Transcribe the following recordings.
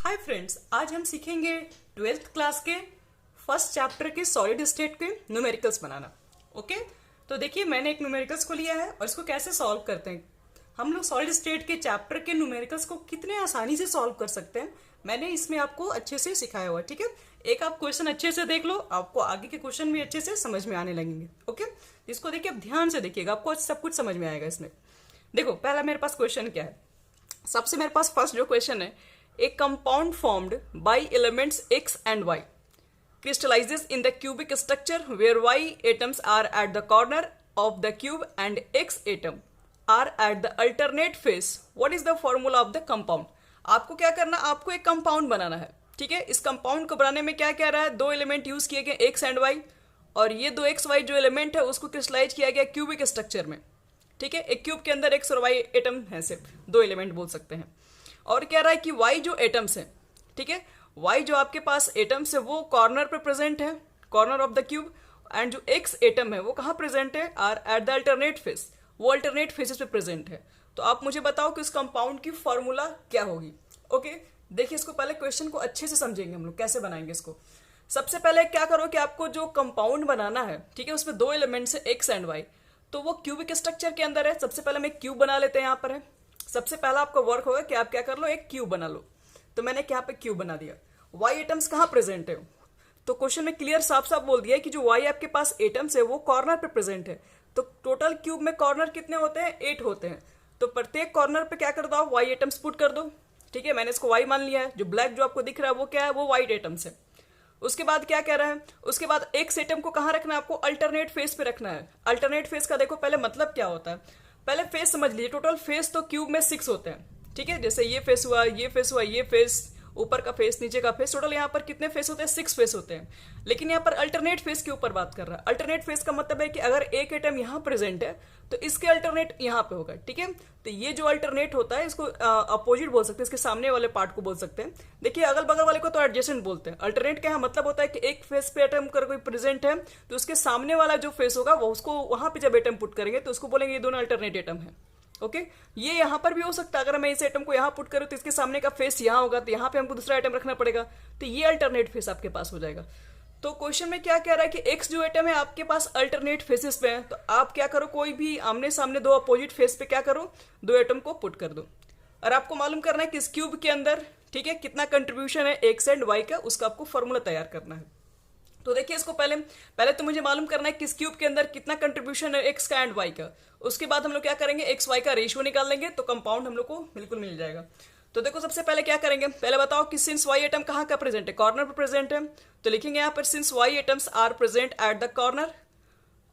Hi friends, आज हम सीखेंगे 12th क्लास के फर्स्ट चैप्टर के सॉलिड स्टेट के न्यूमेरिकल्स बनाना। ओके, तो देखिए मैंने एक न्यूमेरिकल्स को लिया है और इसको कैसे सॉल्व करते हैं। हम लोग सॉलिड स्टेट के चैप्टर के न्यूमेरिकल्स को कितने आसानी से सॉल्व कर सकते हैं, मैंने इसमें आपको अच्छे से सिखाया हुआ है। ठीक है, एक आप क्वेश्चन अच्छे से देख लो, आपको आगे के क्वेश्चन भी अच्छे से समझ में आने लगेंगे। ओके, इसको देखिए, आप ध्यान से देखिएगा, आपको सब कुछ समझ में आएगा इसमें। देखो, पहला मेरे पास क्वेश्चन क्या है। सबसे मेरे पास फर्स्ट जो क्वेश्चन है, a compound formed by elements x and y crystallizes in the cubic structure where y atoms are at the corner of the cube and x atom are at the alternate face. What is the formula of the compound? आपको क्या करना, आपको एक compound बनाना है। ठीक है, इस compound को बनाने में क्या क्या रहा है, दो एलिमेंट यूज किए गए एक्स एंड वाई, और ये दो एक्स वाई जो एलिमेंट है उसको क्रिस्टलाइज किया गया क्यूबिक स्ट्रक्चर में। ठीक है, एक क्यूब के अंदर एक्स और वाई एटम है, सिर्फ दो एलिमेंट बोल सकते हैं। और कह रहा है कि y जो एटम्स है, ठीक है, y जो आपके पास एटम्स है वो कॉर्नर पे प्रेजेंट है, corner of the cube, and जो x एटम है वो कहाँ प्रेजेंट है, are at the alternate face, वो अल्टरनेट फेसेस पे प्रेजेंट है। तो आप मुझे बताओ कि उस कंपाउंड की फॉर्मूला क्या होगी। ओके, देखिए इसको पहले क्वेश्चन को अच्छे से समझेंगे हम लोग, कैसे बनाएंगे इसको। सबसे पहले क्या करो कि आपको जो कंपाउंड बनाना है, ठीक है, उसमें दो एलिमेंट्स है एक्स एंड वाई, तो वो क्यूबिक स्ट्रक्चर के अंदर है। सबसे पहले हम एक क्यूब बना लेते हैं, यहाँ पर है। सबसे पहला आपका वर्क होगा कि आप क्या कर लो, एक क्यूब बना लो। तो मैंने यहाँ पे क्यूब बना दिया। वाई एटम्स कहाँ प्रेजेंट है, तो क्वेश्चन में क्लियर साफ साफ बोल दिया है कि जो वाई आपके पास एटम्स है वो कॉर्नर पे प्रेजेंट है। तो टोटल क्यूब में कॉर्नर कितने होते हैं, 8 होते हैं। तो प्रत्येक कॉर्नर पे क्या कर दो, वाई एटम्स पुट कर दो। ठीक है, मैंने इसको वाई मान लिया है। जो ब्लैक जो आपको दिख रहा है वो क्या है, वो वाइट एटम्स है। उसके बाद क्या कह रहा है, उसके बाद एक्स एटम को कहाँ रखना है, आपको अल्टरनेट फेस पे रखना है। अल्टरनेट फेस का देखो पहले मतलब क्या होता है, पहले फेस समझ लीजिए। टोटल फेस तो क्यूब में 6 होते हैं। ठीक है, जैसे ये फेस हुआ, ये फेस हुआ, ये फेस, ऊपर का फेस, नीचे का फेस, टोटल यहाँ पर कितने फेस होते हैं, 6 फेस होते हैं। लेकिन यहाँ पर अल्टरनेट फेस के ऊपर बात कर रहा है। अल्टरनेट फेस का मतलब है कि अगर एक एटम यहाँ प्रेजेंट है तो इसके अल्टरनेट यहाँ पे होगा। ठीक है, तो ये जो अल्टरनेट होता है इसको अपोजिट बोल सकते हैं, इसके सामने वाले पार्ट को बोल सकते हैं। देखिए अगल बगल वाले को तो एडजेसेंट बोलते हैं। अल्टरनेट का मतलब होता है कि एक फेस पे एटम कर कोई प्रेजेंट है तो उसके सामने वाला जो फेस होगा वो उसको वहां पे जब एटम पुट करेंगे तो उसको बोलेंगे ये दोनों अल्टरनेट एटम है। ओके, ये यहाँ पर भी हो सकता है। अगर मैं इस एटम को यहाँ पुट करूँ तो इसके सामने का फेस यहाँ होगा, तो यहाँ पे हमको दूसरा एटम रखना पड़ेगा, तो ये अल्टरनेट फेस आपके पास हो जाएगा। तो क्वेश्चन में क्या कह रहा है कि एक्स जो एटम है आपके पास अल्टरनेट फेसेस पे है, तो आप क्या करो, कोई भी आमने सामने दो अपोजिट फेस पे क्या करो, दो एटम को पुट कर दो। और आपको मालूम करना है कि इस क्यूब के अंदर, ठीक है, कितना कंट्रीब्यूशन है एक्स एंड वाई का, उसका आपको फॉर्मूला तैयार करना है। तो देखिए इसको पहले तो मुझे मालूम करना है कि इस क्यूब के अंदर कितना कंट्रीब्यूशन है एक्स का एंड वाई का। उसके बाद हम लोग क्या करेंगे, एक्स वाई का रेशियो निकाल लेंगे, तो कंपाउंड हम लोग को बिल्कुल मिल जाएगा। तो देखो सबसे पहले क्या करेंगे, पहले बताओ कि सिंस वाई एटम कहाँ का प्रेजेंट है, कॉर्नर पर प्रेजेंट है। तो लिखेंगे यहाँ पर since Y atoms are present at the corner,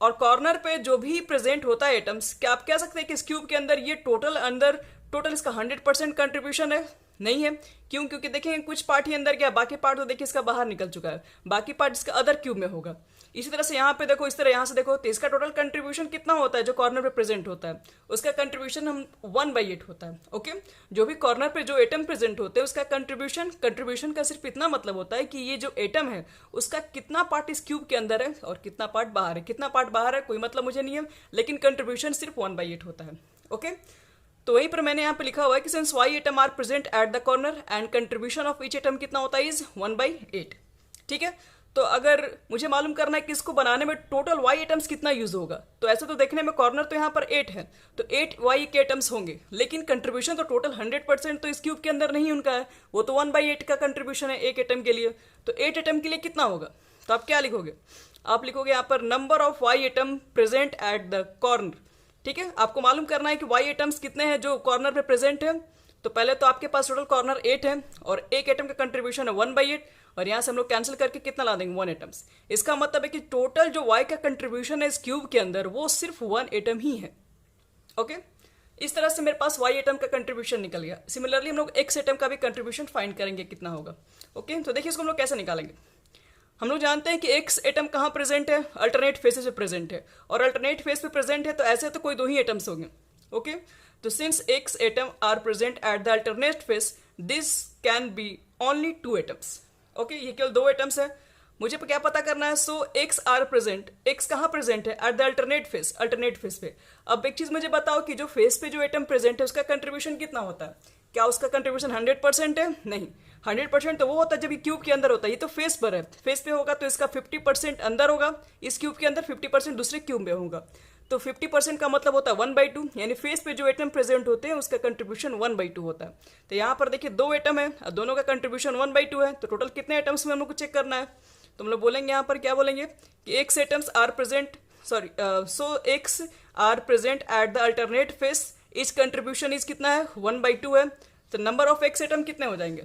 और कॉर्नर पे जो भी प्रेजेंट होता है एटम्स, क्या आप कह सकते हैं कि इस क्यूब के अंदर ये टोटल इसका 100% कंट्रीब्यूशन है, नहीं है। क्यों, क्योंकि देखेंगे कुछ पार्ट ही अंदर गया, बाकी पार्ट तो देखिए इसका बाहर निकल चुका है, बाकी पार्ट इसका अदर क्यूब में होगा। इसी तरह से यहाँ पे देखो, इस तरह यहाँ से देखो, तो इसका टोटल कंट्रीब्यूशन कितना होता है, जो कॉर्नर पे प्रेजेंट होता है उसका कंट्रीब्यूशन हम 1/8 होता है। ओके, जो भी कॉर्नर पे जो एटम प्रेजेंट होते हैं उसका कंट्रीब्यूशन का सिर्फ इतना मतलब होता है कि ये जो एटम है उसका कितना पार्ट इस क्यूब के अंदर है और कितना पार्ट बाहर है। कितना पार्ट बाहर है कोई मतलब मुझे नहीं है, लेकिन कंट्रीब्यूशन सिर्फ 1/8 होता है। ओके, तो वहीं पर मैंने यहाँ पे लिखा हुआ है कि since Y atom are present at the corner and contribution of each atom कितना होता है, इज 1/8। ठीक है, तो अगर मुझे मालूम करना है कि इसको बनाने में टोटल वाई एटम्स कितना यूज होगा, तो ऐसे तो देखने में कॉर्नर तो यहाँ पर 8 है, तो 8 वाई के एटम्स होंगे, लेकिन कंट्रीब्यूशन तो टोटल 100% तो इस क्यूब के अंदर नहीं उनका है, वो तो 1/8 का कंट्रीब्यूशन है एक एटम के लिए। तो 8 एटम के लिए कितना होगा, तो आप क्या लिखोगे, आप लिखोगे यहाँ पर number of Y atom present at the corner. ठीक है, आपको मालूम करना है कि वाई एटम्स कितने हैं जो कॉर्नर पे प्रेजेंट है। तो पहले तो आपके पास टोटल कॉर्नर 8 है और एक एटम का कंट्रीब्यूशन है 1/8, और यहाँ से हम लोग कैंसिल करके कितना ला देंगे, 1 एटम्स। इसका मतलब है कि टोटल जो वाई का कंट्रीब्यूशन है इस क्यूब के अंदर वो सिर्फ 1 एटम ही है। ओके, इस तरह से मेरे पास वाई एटम का कंट्रीब्यूशन निकल गया। सिमिलरली हम लोग एक्स एटम का भी कंट्रीब्यूशन फाइंड करेंगे कितना होगा। ओके, तो देखिए इसको हम लोग कैसे निकालेंगे। हम लोग जानते हैं कि एक्स एटम कहाँ प्रेजेंट है, अल्टरनेट फेसेस पे प्रेजेंट है, और अल्टरनेट फेस पे प्रेजेंट है तो ऐसे तो कोई दो ही एटम्स होंगे। ओके, तो since X atom are present at the alternate face, this can be only 2 atoms. Okay, ये केवल 2 एटम्स है। मुझे क्या पता करना है, सो एक्स आर प्रेजेंट, एक्स कहाँ प्रेजेंट है, एट द अल्टरनेट फेस पे। अब एक चीज मुझे बताओ कि जो फेस पे जो एटम प्रेजेंट है उसका कंट्रीब्यूशन कितना होता है, क्या उसका कंट्रीब्यूशन 100% है, नहीं। 100% तो वो होता है जब ये क्यूब के अंदर होता है, ये तो फेस पर है, फेस पे होगा तो इसका 50% अंदर होगा इस क्यूब के अंदर, 50% दूसरे क्यूब में होगा। तो 50% का मतलब होता है 1/2, यानी फेस पे जो एटम प्रेजेंट होते हैं उसका कंट्रीब्यूशन 1/2 होता है। तो यहाँ पर देखिए 2 एटम है और दोनों का कंट्रीब्यूशन 1/2 है, तो टोटल कितने एटम्स में हम लोग को चेक करना है। तो हम लोग बोलेंगे यहाँ पर क्या बोलेंगे कि x atoms are present, sorry so x are present at the alternate face, each contribution is कितना है 1/2 है। तो नंबर ऑफ x एटम कितने हो जाएंगे,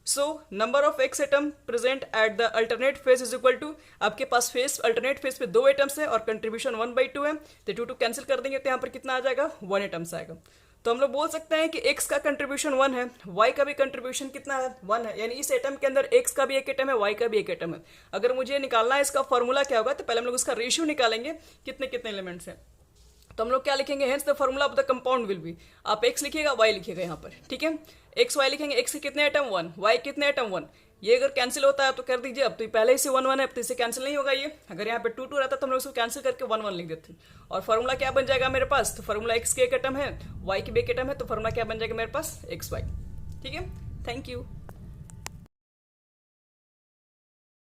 so number of x atom present at the alternate face is equal to, आपके पास face alternate face पे 2 एटम्स है और कंट्रीब्यूशन 1/2 है, तो 2 कैंसिल कर देंगे तो यहाँ पर कितना आ जाएगा 1 एटम्स आएगा। तो हम लोग बोल सकते हैं कि x का कंट्रीब्यूशन 1 है, y का भी कंट्रीब्यूशन कितना है 1 है, यानी इस एटम के अंदर x का भी एक एटम है, y का भी एक एटम है। अगर मुझे निकालना है इसका फॉर्मूला क्या होगा, तो पहले हम लोग उसका रेशियो निकालेंगे कितने कितने एलिमेंट्स हैं। तो हम लोग क्या लिखेंगे, hence the formula of the compound will be, आप x लिखिएगा y लिखिएगा यहाँ पर, ठीक है। x y लिखेंगे, x के कितने एटम 1, y कितने एटम 1, ये अगर कैंसिल होता है तो कर दीजिए, अब तो पहले ही से 1 1 है, अब तो इसे कैंसिल नहीं होगा ये। अगर यहाँ पे 2 2 रहता तो हम लोग इसको कैंसिल करके 1 1 लिख देते। और फॉर्मूला क्या बन जाएगा मेरे पास, तो फॉर्मूला x के एक एटम है, y की भी एक एटम है, तो फॉर्मूला क्या बन जाएगा मेरे पास xy, ठीक है। Thank you.